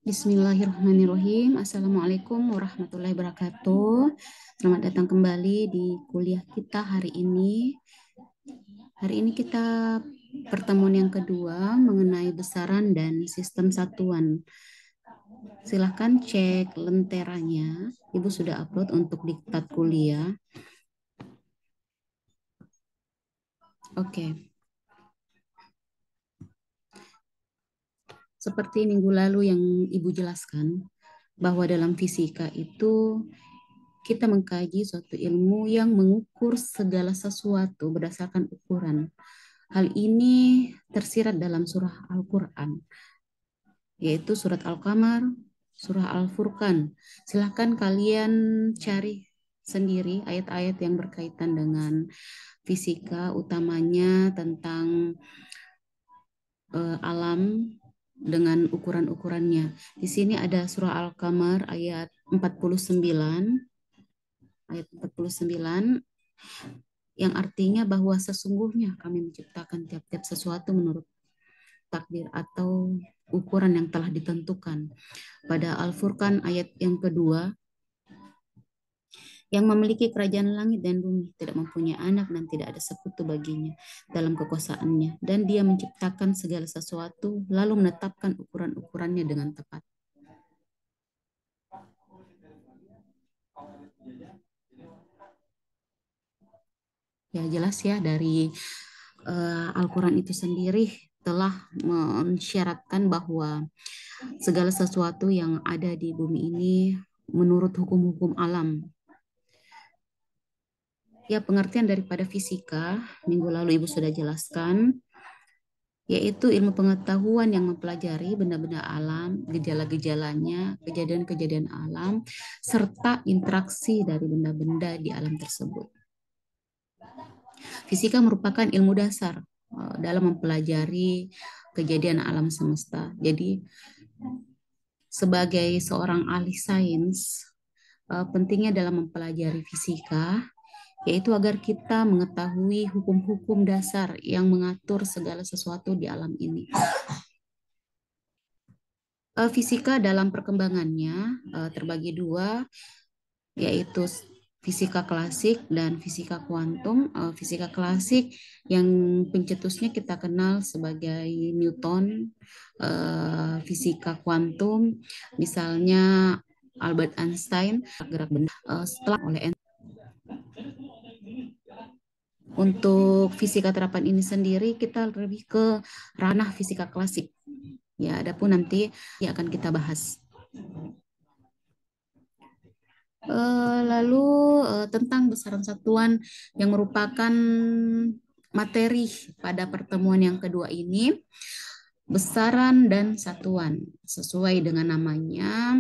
Bismillahirrahmanirrahim. Assalamualaikum warahmatullahi wabarakatuh. Selamat datang kembali di kuliah kita hari ini. Hari ini kita pertemuan yang kedua mengenai besaran dan sistem satuan. Silahkan cek lenteranya. Ibu sudah upload untuk diktat kuliah. Oke. Seperti minggu lalu yang Ibu jelaskan, bahwa dalam fisika itu kita mengkaji suatu ilmu yang mengukur segala sesuatu berdasarkan ukuran. Hal ini tersirat dalam surah Al-Quran, yaitu surat Al-Qamar, surah Al-Furqan. Silahkan kalian cari sendiri ayat-ayat yang berkaitan dengan fisika, utamanya tentang alam dengan ukuran-ukurannya. Di sini ada surah Al-Qamar ayat 49, ayat 49 yang artinya bahwa sesungguhnya kami menciptakan tiap-tiap sesuatu menurut takdir atau ukuran yang telah ditentukan. Pada Al-Furqan ayat yang kedua, yang memiliki kerajaan langit dan bumi, tidak mempunyai anak dan tidak ada sekutu baginya dalam kekuasaannya. Dan dia menciptakan segala sesuatu, lalu menetapkan ukuran-ukurannya dengan tepat. Ya jelas ya dari Al-Quran itu sendiri telah mensyaratkan bahwa segala sesuatu yang ada di bumi ini menurut hukum-hukum alam. Ya, pengertian daripada fisika, minggu lalu Ibu sudah jelaskan, yaitu ilmu pengetahuan yang mempelajari benda-benda alam, gejala-gejalanya, kejadian-kejadian alam, serta interaksi dari benda-benda di alam tersebut. Fisika merupakan ilmu dasar dalam mempelajari kejadian alam semesta. Jadi, sebagai seorang ahli sains, pentingnya dalam mempelajari fisika, yaitu agar kita mengetahui hukum-hukum dasar yang mengatur segala sesuatu di alam ini. Fisika dalam perkembangannya terbagi dua, yaitu fisika klasik dan fisika kuantum. Fisika klasik yang pencetusnya kita kenal sebagai Newton, fisika kuantum, misalnya Albert Einstein, gerak benda setelah oleh untuk fisika terapan ini sendiri kita lebih ke ranah fisika klasik. Ya, adapun nanti ya akan kita bahas. Lalu tentang besaran satuan yang merupakan materi pada pertemuan yang kedua ini, besaran dan satuan sesuai dengan namanya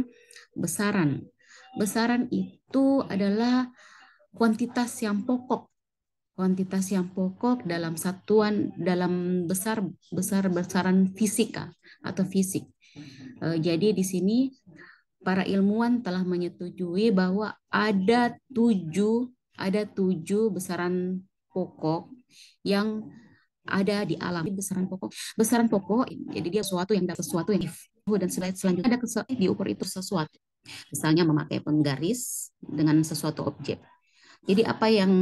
besaran. Besaran itu adalah kuantitas yang pokok, dalam satuan dalam besaran fisika atau fisik. Jadi di sini para ilmuwan telah menyetujui bahwa ada tujuh besaran pokok yang ada di alam. Besaran pokok, jadi dia sesuatu yang dan selanjutnya ada diukur itu sesuatu. Misalnya memakai penggaris dengan sesuatu objek. Jadi apa yang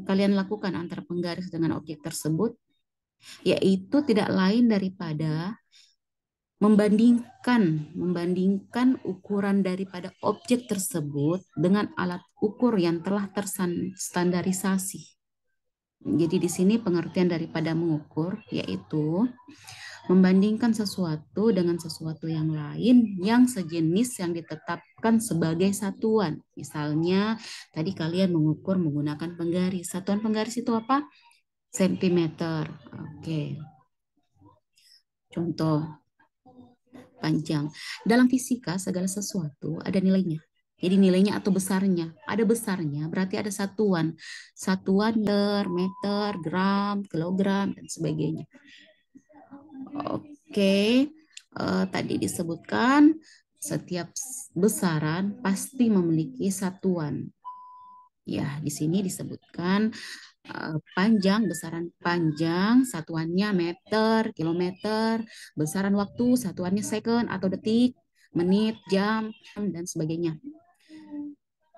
kalian lakukan antara penggaris dengan objek tersebut, yaitu tidak lain daripada membandingkan ukuran daripada objek tersebut dengan alat ukur yang telah terstandarisasi. Jadi di sini pengertian daripada mengukur yaitu membandingkan sesuatu dengan sesuatu yang lain yang sejenis yang ditetapkan sebagai satuan. Misalnya tadi kalian mengukur menggunakan penggaris. Satuan penggaris itu apa? Sentimeter. Oke. Contoh panjang. Dalam fisika segala sesuatu ada nilainya. Jadi nilainya atau besarnya. Ada besarnya berarti ada satuan. Satuan meter, gram, kilogram, dan sebagainya. Oke, tadi disebutkan setiap besaran pasti memiliki satuan. Ya, di sini disebutkan panjang, besaran panjang, satuannya meter, kilometer, besaran waktu, satuannya second atau detik, menit, jam, dan sebagainya.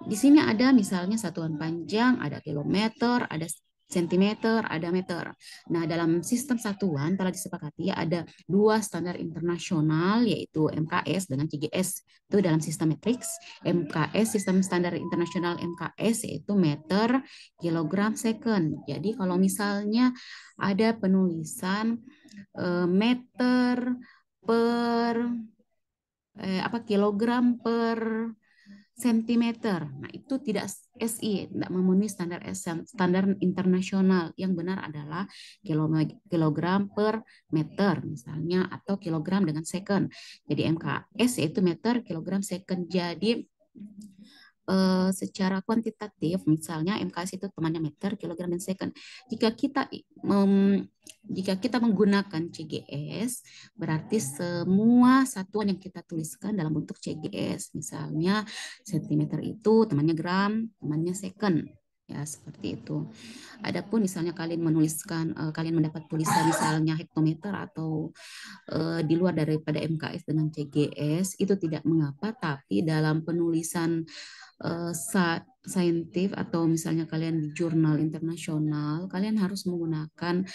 Di sini ada misalnya satuan panjang, ada kilometer, ada sentimeter, ada meter. Nah, dalam sistem satuan telah disepakati ada dua standar internasional, yaitu MKS dengan CGS. Itu dalam sistem matriks. MKS, sistem standar internasional MKS, yaitu meter, kilogram, second. Jadi kalau misalnya ada penulisan meter per kilogram per sentimeter. Nah, itu tidak SI, tidak memenuhi standar standar internasional. Yang benar adalah kilogram per meter misalnya, atau kilogram dengan second. Jadi MKS yaitu meter, kilogram, second. Jadi secara kuantitatif, misalnya MKS itu temannya meter, kilogram, dan second. Jika kita jika kita menggunakan CGS, berarti semua satuan yang kita tuliskan dalam bentuk CGS. Misalnya sentimeter itu temannya gram, temannya second. Ya, seperti itu. Adapun misalnya kalian menuliskan, kalian mendapat tulisan misalnya hektometer atau di luar daripada MKS dengan CGS, itu tidak mengapa, tapi dalam penulisan saintif atau misalnya kalian di jurnal internasional, kalian harus menggunakan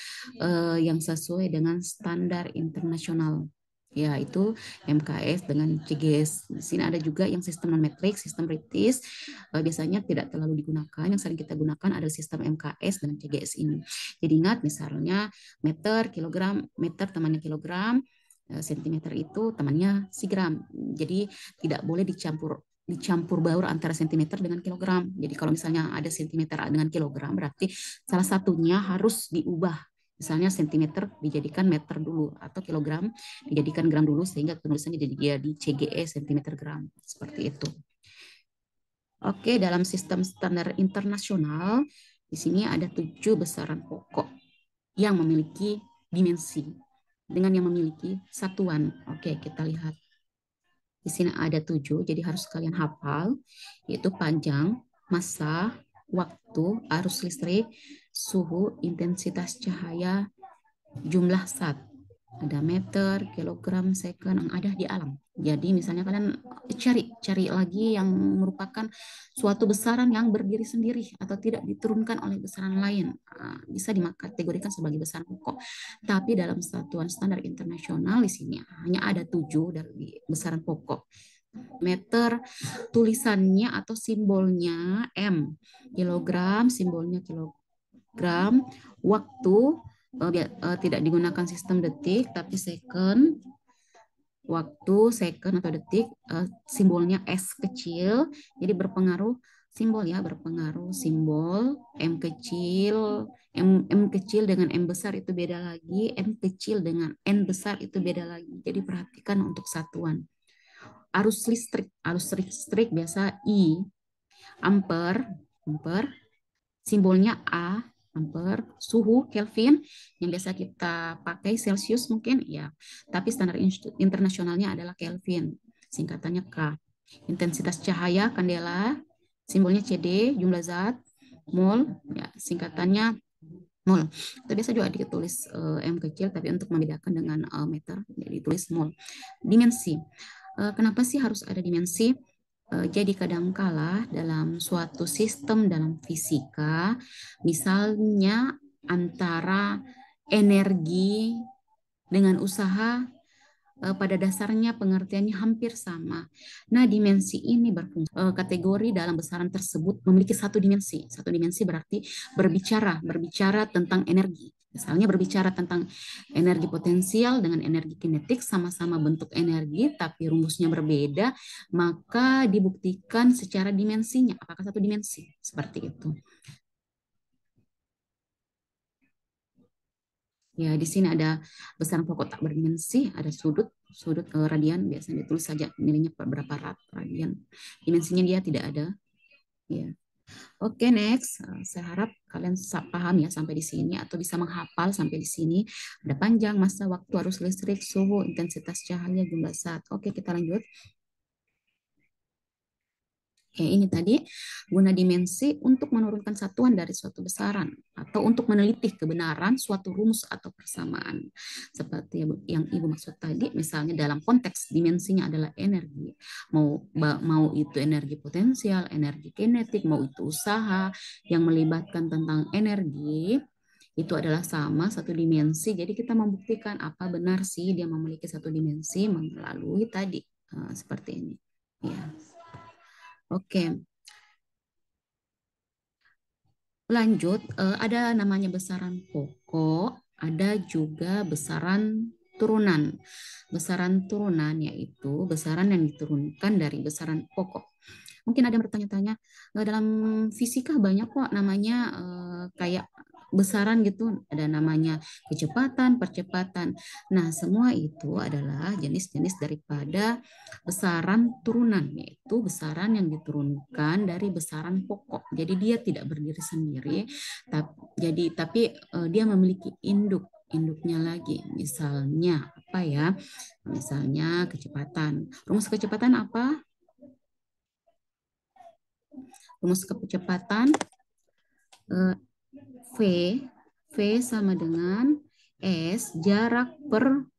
yang sesuai dengan standar internasional, yaitu MKS dengan CGS. Di sini ada juga yang sistem non metrik, sistem British, biasanya tidak terlalu digunakan. Yang sering kita gunakan adalah sistem MKS dengan CGS ini. Jadi ingat, misalnya meter, kilogram, meter temannya kilogram, sentimeter itu temannya sigram. Jadi tidak boleh dicampur baur antara sentimeter dengan kilogram. Jadi kalau misalnya ada sentimeter dengan kilogram, berarti salah satunya harus diubah. Misalnya sentimeter dijadikan meter dulu, atau kilogram dijadikan gram dulu, sehingga penulisannya jadi CGE sentimeter gram. Seperti itu. Oke, dalam sistem standar internasional, di sini ada 7 besaran pokok yang memiliki dimensi dengan yang memiliki satuan. Oke, kita lihat. Di sini ada 7, jadi harus kalian hafal, yaitu panjang, massa, waktu, arus listrik, suhu, intensitas cahaya, jumlah zat. Ada meter, kilogram, second yang ada di alam. Jadi misalnya kalian cari lagi yang merupakan suatu besaran yang berdiri sendiri atau tidak diturunkan oleh besaran lain. Bisa dikategorikan sebagai besaran pokok. Tapi dalam satuan standar internasional di sini hanya ada 7 dari besaran pokok. Meter tulisannya atau simbolnya M, kilogram simbolnya kilogram, waktu tidak digunakan sistem detik tapi second, waktu second atau detik, simbolnya S kecil, jadi berpengaruh simbol ya, berpengaruh simbol. M kecil, M kecil dengan M besar itu beda lagi, M kecil dengan N besar itu beda lagi. Jadi perhatikan untuk satuan. Arus listrik biasa I, ampere, simbolnya A, ampere, suhu Kelvin yang biasa kita pakai Celsius mungkin ya, tapi standar internasionalnya adalah Kelvin, singkatannya K. Intensitas cahaya kandela, simbolnya CD, jumlah zat, mol, ya singkatannya mol. Itu biasa juga ditulis M kecil, tapi untuk membedakan dengan meter, jadi ditulis mol. Dimensi. Kenapa sih harus ada dimensi? Jadi kadangkala dalam suatu sistem dalam fisika, misalnya antara energi dengan usaha, pada dasarnya pengertiannya hampir sama. Nah, dimensi ini berfungsi. Kategori dalam besaran tersebut memiliki satu dimensi. Satu dimensi berarti berbicara tentang energi. Misalnya berbicara tentang energi potensial dengan energi kinetik, sama-sama bentuk energi, tapi rumusnya berbeda, maka dibuktikan secara dimensinya. Apakah satu dimensi? Seperti itu. Ya, di sini ada besaran pokok tak berdimensi, ada sudut radian, biasanya ditulis saja nilainya berapa radian. Dimensinya dia tidak ada. Ya. Oke, next. Saya harap kalian paham ya sampai di sini atau bisa menghafal sampai di sini. Ada panjang, masa, waktu, arus listrik, suhu, intensitas cahaya, jumlah zat. Oke, kita lanjut. Oke, ini tadi guna dimensi untuk menurunkan satuan dari suatu besaran atau untuk meneliti kebenaran suatu rumus atau persamaan. Seperti yang Ibu maksud tadi, misalnya dalam konteks dimensinya adalah energi, mau itu energi potensial, energi kinetik, mau itu usaha yang melibatkan tentang energi, itu adalah sama satu dimensi. Jadi kita membuktikan apa benar sih dia memiliki satu dimensi melalui tadi seperti ini. Ya, oke. Lanjut, ada namanya besaran pokok, ada juga besaran turunan. Besaran turunan yaitu besaran yang diturunkan dari besaran pokok. Mungkin ada yang bertanya-tanya, dalam fisika banyak kok namanya kayak besaran gitu, ada namanya kecepatan, percepatan. Nah, semua itu adalah jenis-jenis daripada besaran turunan, yaitu besaran yang diturunkan dari besaran pokok. Jadi dia tidak berdiri sendiri, tapi dia memiliki induknya lagi. Misalnya apa ya? Misalnya kecepatan. Rumus kecepatan apa? Rumus kecepatan eh, V V sama dengan S jarak per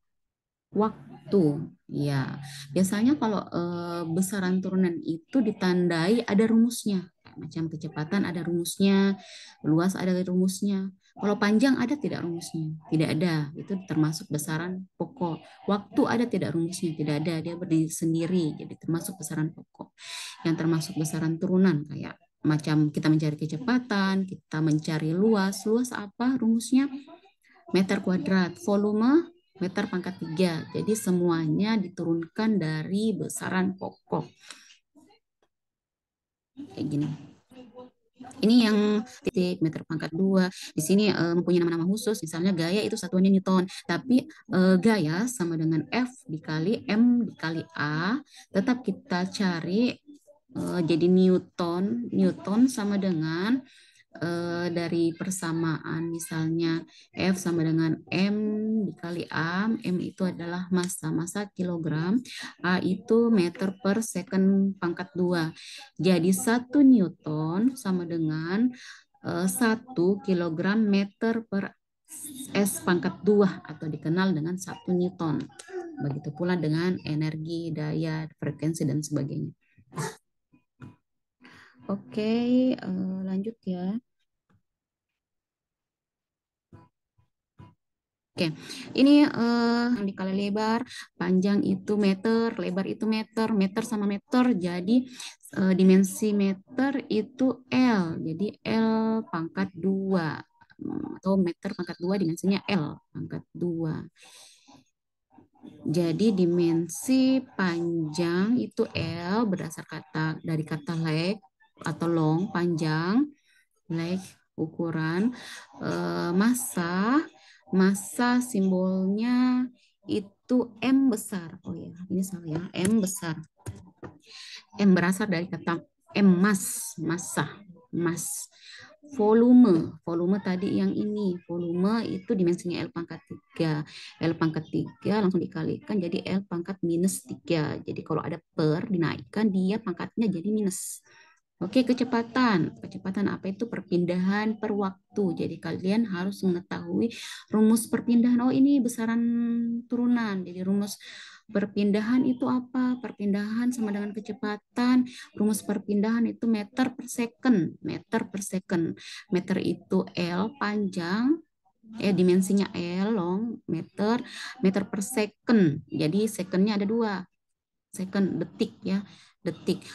waktu. Ya, biasanya kalau besaran turunan itu ditandai ada rumusnya. Macam kecepatan ada rumusnya, luas ada rumusnya. Kalau panjang ada tidak rumusnya? Tidak ada. Itu termasuk besaran pokok. Waktu ada tidak rumusnya? Tidak ada. Dia berdiri sendiri. Jadi termasuk besaran pokok. Yang termasuk besaran turunan kayak macam kita mencari kecepatan, kita mencari luas. Luas apa rumusnya? Meter kuadrat. Volume meter pangkat 3. Jadi semuanya diturunkan dari besaran pokok. Kayak gini. Ini yang titik meter pangkat 2. Di sini mempunyai nama-nama khusus. Misalnya gaya itu satuannya Newton. Tapi gaya sama dengan F dikali M dikali A. Tetap kita cari jadi Newton. Newton sama dengan dari persamaan misalnya F sama dengan M dikali A, M itu adalah massa kilogram, A itu meter per second pangkat 2. Jadi 1 Newton sama dengan 1 kilogram meter per S pangkat 2 atau dikenal dengan 1 Newton. Begitu pula dengan energi, daya, frekuensi, dan sebagainya. Oke, lanjut ya. Oke, ini yang dikali lebar, panjang itu meter, lebar itu meter, meter sama meter, jadi dimensi meter itu L, jadi L pangkat 2, atau meter pangkat 2 dimensinya L pangkat 2. Jadi dimensi panjang itu L berdasar dari kata leg atau long, panjang, leg, ukuran, massa. Massa simbolnya itu M besar. Oh ya, ini salah ya. M besar. M berasal dari kata M massa, mass. Volume tadi yang ini, volume itu dimensinya L pangkat 3. L pangkat 3 langsung dikalikan jadi L pangkat minus 3. Jadi kalau ada per dinaikkan dia pangkatnya jadi minus. Oke, kecepatan. Kecepatan apa itu? Perpindahan per waktu. Jadi kalian harus mengetahui rumus perpindahan. Oh, ini besaran turunan. Jadi rumus perpindahan itu apa? Perpindahan sama dengan kecepatan. Rumus perpindahan itu meter per second. Meter per second. Meter itu L panjang, dimensinya L long, meter per second. Jadi secondnya ada 2. Second, detik ya. Detik.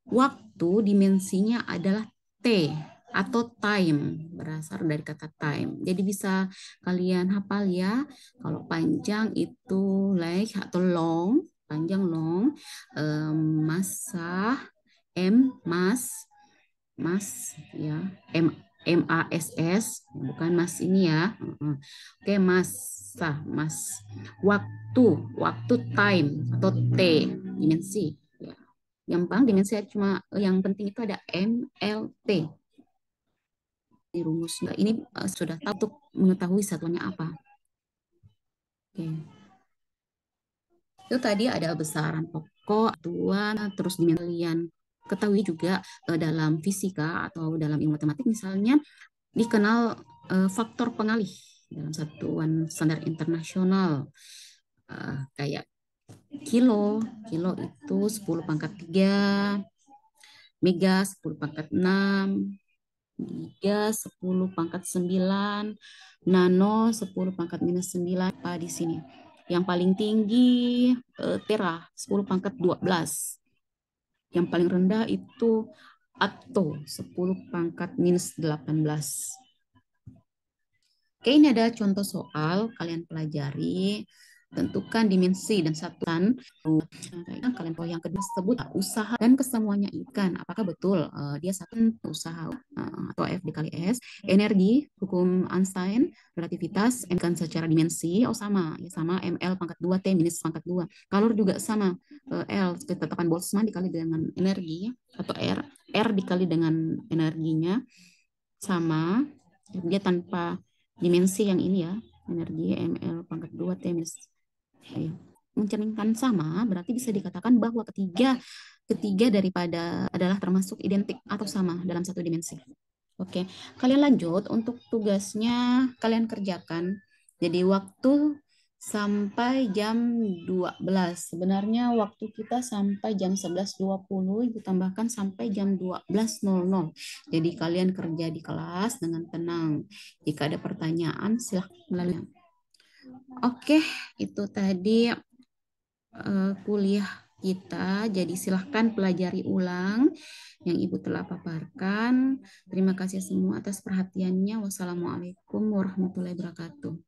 Waktu dimensinya adalah T atau time, berasal dari kata time. Jadi bisa kalian hafal ya, kalau panjang itu like atau long, panjang long, massa, mas ya, MASS, bukan mas ini ya. Oke, massa, mas. Waktu time atau T, dimensi. Ya. Gampang, dimensi cuma yang penting itu ada MLT di rumus. Nah, ini sudah tahu untuk mengetahui satuannya apa. Oke. Itu tadi ada besaran pokok, tuan, terus dimensian ketahui juga dalam fisika atau dalam ilmu matematik misalnya dikenal faktor pengalih dalam satuan standar internasional. Kayak kilo, kilo itu 10 pangkat 3, mega 10 pangkat 6, giga 10 pangkat 9, nano 10 pangkat minus 9 apa di sini. Yang paling tinggi tera 10 pangkat 12. Yang paling rendah itu atto 10 pangkat minus 18. Oke, ini ada contoh soal kalian pelajari. Tentukan dimensi dan satuan. Kalian tahu yang kedua sebut usaha dan kesemuanya ikan. Apakah betul dia satu usaha atau F dikali S? Energi, hukum Einstein, relativitas, M kan secara dimensi, sama, ya sama ml pangkat 2 T minus pangkat 2. Kalor juga sama, L ketetapan Boltzmann dikali dengan energi atau R dikali dengan energinya sama, dia tanpa dimensi yang ini ya, energi ml pangkat 2 T minus mencerminkan sama, berarti bisa dikatakan bahwa ketiga daripada adalah termasuk identik atau sama dalam satu dimensi. Oke, kalian lanjut untuk tugasnya kalian kerjakan. Jadi waktu sampai jam 12. Sebenarnya waktu kita sampai jam 11.20 ditambahkan sampai jam 12.00. Jadi kalian kerja di kelas dengan tenang. Jika ada pertanyaan silahkan melalui. Oke, itu tadi kuliah kita. Jadi silahkan pelajari ulang yang Ibu telah paparkan. Terima kasih semua atas perhatiannya. Wassalamualaikum warahmatullahi wabarakatuh.